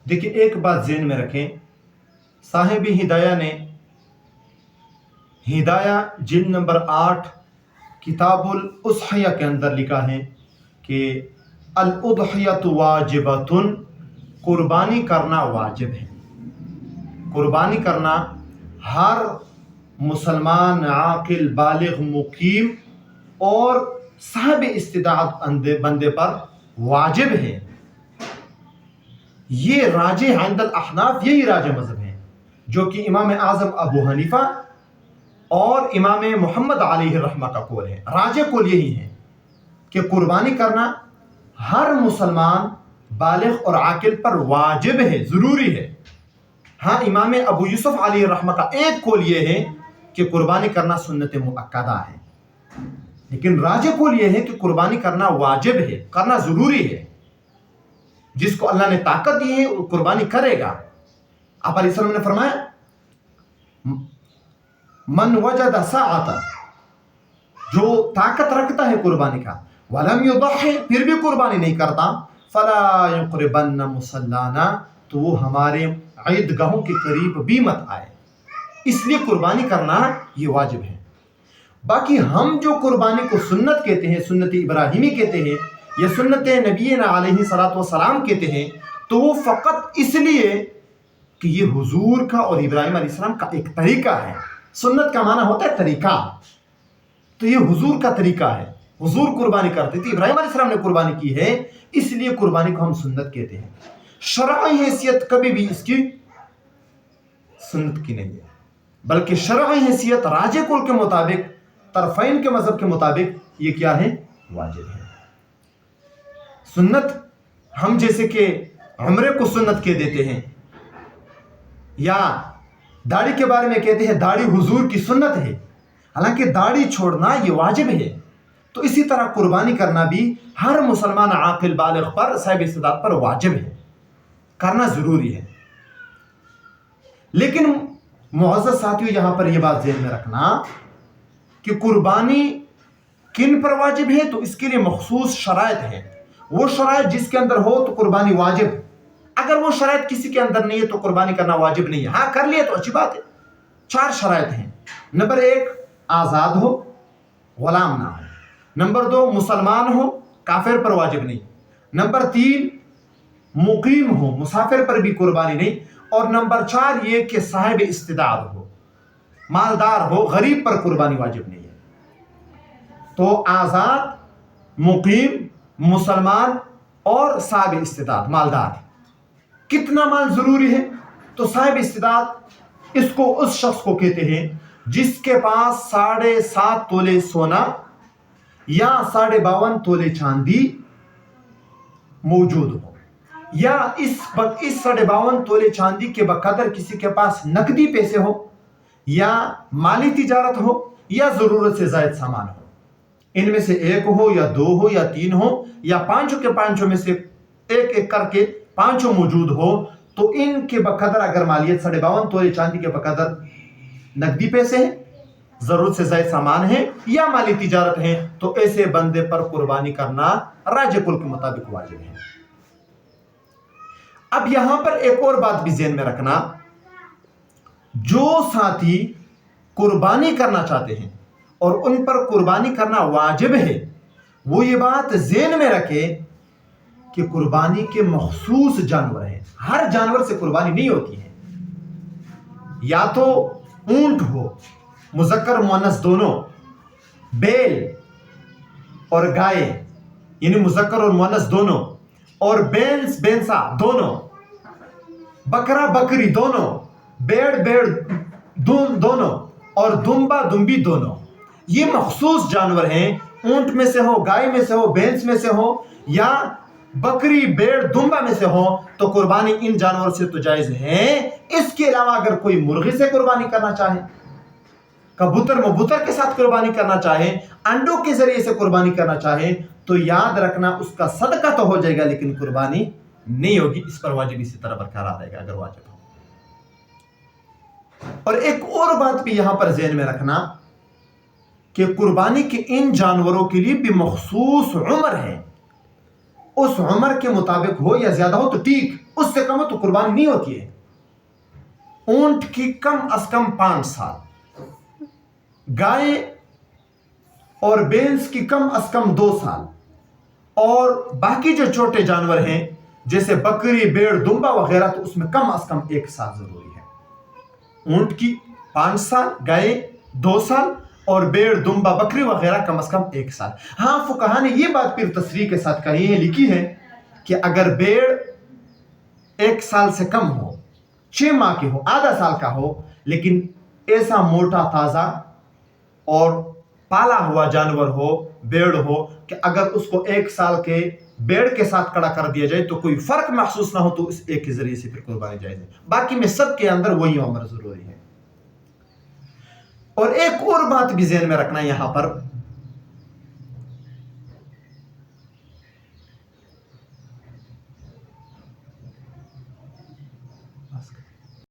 دیکھیں ایک بات ذہن میں رکھیں، صاحب ہدایہ نے ہدایہ جلد نمبر 8 کتاب الاضحیہ کے اندر لکھا ہے کہ الاضحیۃ واجبۃ، قربانی کرنا واجب ہے۔ قربانی کرنا ہر مسلمان عاقل بالغ مقیم اور صاحب استطاعت بندے پر واجب ہے۔ یہ راجح عند الاحناف، یہی راجح مذہب ہے جو کہ امام اعظم ابو حنیفہ اور امام محمد علیہ الرحمہ کا قول ہے۔ راجح قول یہی ہے کہ قربانی کرنا ہر مسلمان بالغ اور عاقل پر واجب ہے، ضروری ہے۔ ہاں امام ابو یوسف علیہ الرحمہ کا ایک قول یہ ہے کہ قربانی کرنا سنت مؤکدہ ہے، لیکن راجح قول یہ ہے کہ قربانی کرنا واجب ہے، کرنا ضروری ہے۔ جس کو اللہ نے طاقت دی ہے وہ قربانی کرے گا۔ آپ علیہ السلام نے فرمایا من وجد ساعۃ، جو طاقت رکھتا ہے قربانی کا، ولم یضحی، پھر بھی قربانی نہیں کرتا، فلا یقربن مصلانا، تو وہ ہمارے عیدگاہوں کے قریب بھی مت آئے۔ اس لیے قربانی کرنا یہ واجب ہے۔ باقی ہم جو قربانی کو سنت کہتے ہیں، سنت ابراہیمی کہتے ہیں یا سنت نبینا علیہ الصلوۃ والسلام کہتے ہیں، تو وہ فقط اس لیے کہ یہ حضور کا اور ابراہیم علیہ السلام کا ایک طریقہ ہے۔ سنت کا معنی ہوتا ہے طریقہ، تو یہ حضور کا طریقہ ہے، حضور قربانی کرتے تھے، ابراہیم علیہ السلام نے قربانی کی ہے، اس لیے قربانی کو ہم سنت کہتے ہیں۔ شرعی حیثیت کبھی بھی اس کی سنت کی نہیں ہے، بلکہ شرعی حیثیت راجح قول کے مطابق، طرفین کے مذہب کے مطابق یہ کیا ہے؟ واجب ہے۔ سنت ہم جیسے کہ عمرے کو سنت کہہ دیتے ہیں، یا داڑھی کے بارے میں کہتے ہیں داڑھی حضور کی سنت ہے، حالانکہ داڑھی چھوڑنا یہ واجب ہے۔ تو اسی طرح قربانی کرنا بھی ہر مسلمان عاقل بالغ پر، صاحب استطاعت پر واجب ہے، کرنا ضروری ہے۔ لیکن معزز ساتھیو، یہاں پر یہ بات ذہن میں رکھنا کہ قربانی کن پر واجب ہے، تو اس کے لیے مخصوص شرائط ہیں۔ وہ شرائط جس کے اندر ہو تو قربانی واجب، اگر وہ شرائط کسی کے اندر نہیں ہے تو قربانی کرنا واجب نہیں ہے۔ ہاں کر لیے تو اچھی بات ہے۔ 4 شرائط ہیں۔ نمبر 1 آزاد ہو، غلام نہ ہو۔ نمبر 2 مسلمان ہو، کافر پر واجب نہیں۔ نمبر 3 مقیم ہو، مسافر پر بھی قربانی نہیں۔ اور نمبر 4 یہ کہ صاحب استطاعت ہو، مالدار ہو، غریب پر قربانی واجب نہیں ہے۔ تو آزاد، مقیم، مسلمان اور صاحب استطاعت، مالدار۔ کتنا مال ضروری ہے؟ تو صاحب استطاعت اس کو اس شخص کو کہتے ہیں جس کے پاس 7.5 تولے سونا یا 52.5 تولے چاندی موجود ہو، یا اس 52.5 تولے چاندی کے بقدر کسی کے پاس نقدی پیسے ہو، یا مالی تجارت ہو، یا ضرورت سے زائد سامان ہو۔ ان میں سے 1 ہو یا 2 ہو یا 3 ہو، یا 5 کے 5 میں سے ایک کر کے 5 موجود ہو، تو ان کے بقدر اگر مالیت 52.5 تولے چاندی کے بقدر نقدی پیسے ہیں، ضرورت سے زائد سامان ہے، یا مالی تجارت ہے، تو ایسے بندے پر قربانی کرنا راجح قول کے مطابق واجب ہے۔ اب یہاں پر ایک اور بات بھی ذہن میں رکھنا، جو ساتھی قربانی کرنا چاہتے ہیں اور ان پر قربانی کرنا واجب ہے، وہ یہ بات ذہن میں رکھے کہ قربانی کے مخصوص جانور ہیں، ہر جانور سے قربانی نہیں ہوتی ہے۔ یا تو اونٹ ہو، مذکر مؤنث دونوں، بیل اور گائے یعنی مذکر اور مؤنث دونوں، اور بینس بینسا دونوں، بکرا بکری دونوں، بیڑ دونوں، اور دمبا دمبی دونوں۔ یہ مخصوص جانور ہیں، اونٹ میں سے ہو، گائے میں سے ہو، بینس میں سے ہو، یا بکری بیڑ دمبا میں سے ہو، تو قربانی ان جانور سے تو جائز ہے۔ اس کے علاوہ اگر کوئی مرغی سے قربانی کرنا چاہے، کبوتر مبوتر کے ساتھ قربانی کرنا چاہے، انڈوں کے ذریعے سے قربانی کرنا چاہے، تو یاد رکھنا اس کا صدقہ تو ہو جائے گا لیکن قربانی نہیں ہوگی، اس پر واجب اسی طرح برقرار رہے گا اگر واجب ہو۔ اور ایک اور بات بھی یہاں پر ذہن میں رکھنا کہ قربانی کے ان جانوروں کے لیے بھی مخصوص عمر ہے۔ اس عمر کے مطابق ہو یا زیادہ ہو تو ٹھیک، اس سے کم ہو تو قربانی نہیں ہوتی ہے۔ اونٹ کی کم از کم 5 سال، گائے اور بھینس کی کم از کم 2 سال، اور باقی جو چھوٹے جانور ہیں جیسے بکری، بھیڑ، دمبا وغیرہ تو اس میں کم از کم 1 سال ضروری ہے۔ اونٹ کی 5 سال، گائے 2 سال، اور بھیڑ، دمبا، بکری وغیرہ کم از کم 1 سال۔ ہاں فقہا نے یہ بات پھر تصریح کے ساتھ کہی ہے، لکھی ہے کہ اگر بھیڑ 1 سال سے کم ہو، 6 ماہ کی ہو، آدھا سال کا ہو، لیکن ایسا موٹا تازہ اور پالا ہوا جانور ہو، بھیڑ ہو، کہ اگر اس کو 1 سال کے بھیڑ کے ساتھ کھڑا کر دیا جائے تو کوئی فرق محسوس نہ ہو تو اس ایک کے ذریعے سے پھر قربانی جائز ہے۔ باقی میں سب کے اندر وہی عمر ضروری ہے۔ اور ایک اور بات بھی ذہن میں رکھنا یہاں پر